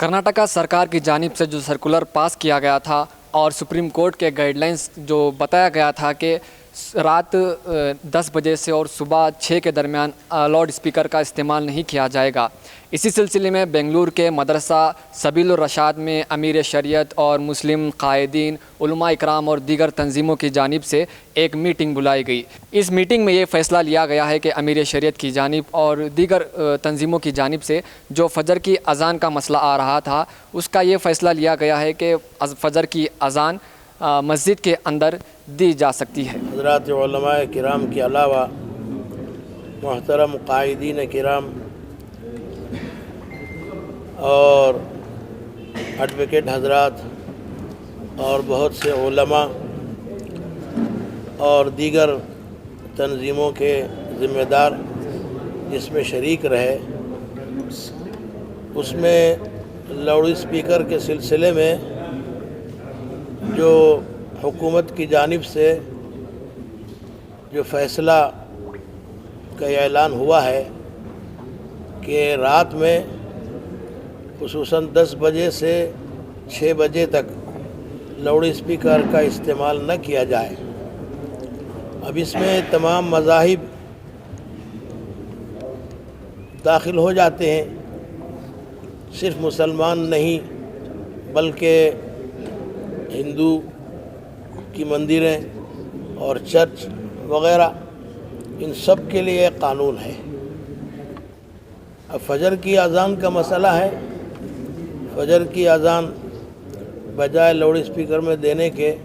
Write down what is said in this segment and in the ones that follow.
کرناٹکا سرکار کی جانب سے جو سرکولر پاس کیا گیا تھا اور سپریم کورٹ کے گائیڈ لائنز جو بتایا گیا تھا کہ رات 10 بجے سے اور صبح 6 کے درمیان لاؤڈ اسپیکر کا استعمال نہیں کیا جائے گا، اسی سلسلے میں بنگلور کے مدرسہ سبیل الرشاد میں امیر شریعت اور مسلم قائدین، علماء اکرام اور دیگر تنظیموں کی جانب سے ایک میٹنگ بلائی گئی۔ اس میٹنگ میں یہ فیصلہ لیا گیا ہے کہ امیر شریعت کی جانب اور دیگر تنظیموں کی جانب سے جو فجر کی اذان کا مسئلہ آ رہا تھا، اس کا یہ فیصلہ لیا گیا ہے کہ فجر کی اذان مسجد کے اندر دی جا سکتی ہے۔ حضرات علماء کرام کے علاوہ محترم قائدین کرام اور ایڈوکیٹ حضرات اور بہت سے علماء اور دیگر تنظیموں کے ذمہ دار جس میں شریک رہے، اس میں لاؤڈ اسپیکر کے سلسلے میں جو حکومت کی جانب سے جو فیصلہ کا اعلان ہوا ہے کہ رات میں خصوصاً 10 بجے سے 6 بجے تک لاؤڈ اسپیکر کا استعمال نہ کیا جائے۔ اب اس میں تمام مذاہب داخل ہو جاتے ہیں، صرف مسلمان نہیں بلکہ ہندو کی مندریں اور چرچ وغیرہ، ان سب کے لیے قانون ہے۔ اب فجر کی اذان کا مسئلہ ہے، فجر کی اذان بجائے لاؤڈ اسپیکر میں دینے کے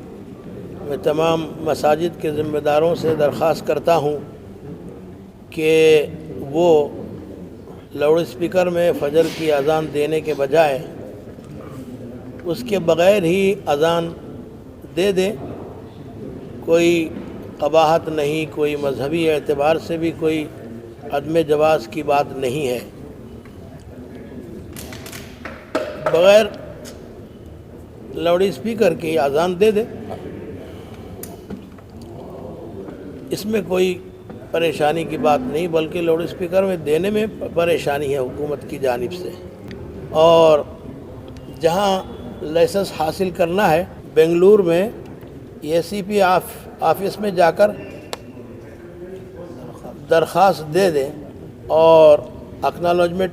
میں تمام مساجد کے ذمہ داروں سے درخواست کرتا ہوں کہ وہ لاؤڈ اسپیکر میں فجر کی اذان دینے کے بجائے اس کے بغیر ہی اذان دے دیں۔ کوئی قباحت نہیں، کوئی مذہبی اعتبار سے بھی کوئی عدم جواز کی بات نہیں ہے۔ بغیر لاؤڈ اسپیکر کی اذان دے دے، اس میں کوئی پریشانی کی بات نہیں، بلکہ لاؤڈ اسپیکر میں دینے میں پریشانی ہے حکومت کی جانب سے۔ اور جہاں لائسنس حاصل کرنا ہے، بنگلور میں اے سی پی آفس میں جا کر درخواست دے دیں اور اکنالوجمنٹ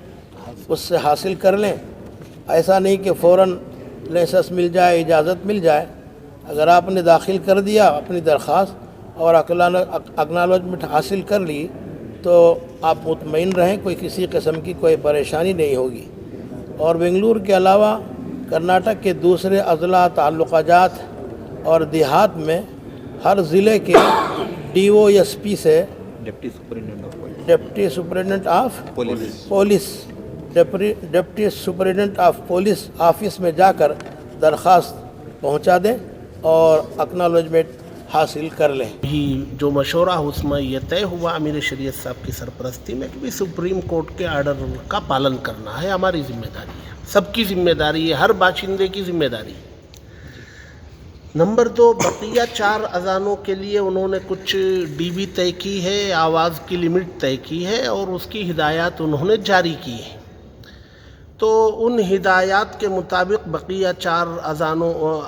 اس سے حاصل کر لیں۔ ایسا نہیں کہ فوراً لائسنس مل جائے، اجازت مل جائے۔ اگر آپ نے داخل کر دیا اپنی درخواست اور اکنالوجمنٹ حاصل کر لی تو آپ مطمئن رہیں، کوئی کسی قسم کی کوئی پریشانی نہیں ہوگی۔ اور بنگلور کے علاوہ کرناٹک کے دوسرے اضلاع، تعلقہ جات اور دیہات میں ہر ضلع کے ڈی او ایس پی سے deputy superintendent of police office میں جا کر درخواست پہنچا دیں اور اکنالوجمنٹ حاصل کر لیں۔ جو مشورہ اس میں یہ طے ہوا امیر شریعت صاحب کی سرپرستی میں کہ سپریم کورٹ کے آرڈر کا پالن کرنا ہے، ہماری ذمہ داری ہے، سب کی ذمہ داری ہے، ہر باشندے کی ذمہ داری ہے۔ نمبر 2، بقیہ 4 اذانوں کے لیے انہوں نے کچھ ڈی بی طے کی ہے، آواز کی لمٹ طے کی ہے اور اس کی ہدایات انہوں نے جاری کی ہے۔ تو ان ہدایات کے مطابق بقیہ 4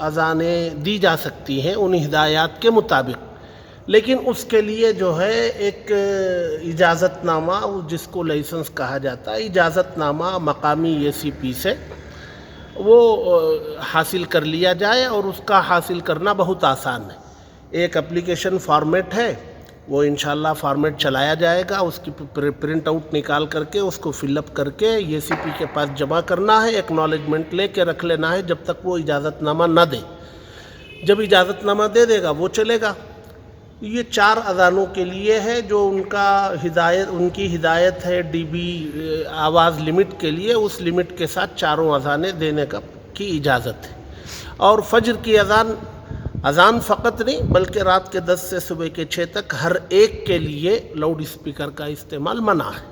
اذانیں دی جا سکتی ہیں ان ہدایات کے مطابق، لیکن اس کے لیے جو ہے ایک اجازت نامہ، جس کو لائسنس کہا جاتا ہے، اجازت نامہ مقامی اے سی پی سے وہ حاصل کر لیا جائے، اور اس کا حاصل کرنا بہت آسان ہے۔ ایک اپلیکیشن فارمیٹ ہے، وہ انشاءاللہ فارمیٹ چلایا جائے گا، اس کی پرنٹ آؤٹ نکال کر کے اس کو فل اپ کر کے اے سی پی کے پاس جمع کرنا ہے، ایکنالجمنٹ لے کے رکھ لینا ہے جب تک وہ اجازت نامہ نہ دے۔ جب اجازت نامہ دے دے گا وہ چلے گا۔ یہ 4 اذانوں کے لیے ہے جو ان کی ہدایت ہے ڈی بی آواز لمٹ کے لیے، اس لمٹ کے ساتھ 4 اذانیں دینے کی اجازت ہے۔ اور فجر کی اذان فقط نہیں بلکہ رات کے 10 سے صبح کے 6 تک ہر ایک کے لیے لاؤڈ اسپیکر کا استعمال منع ہے۔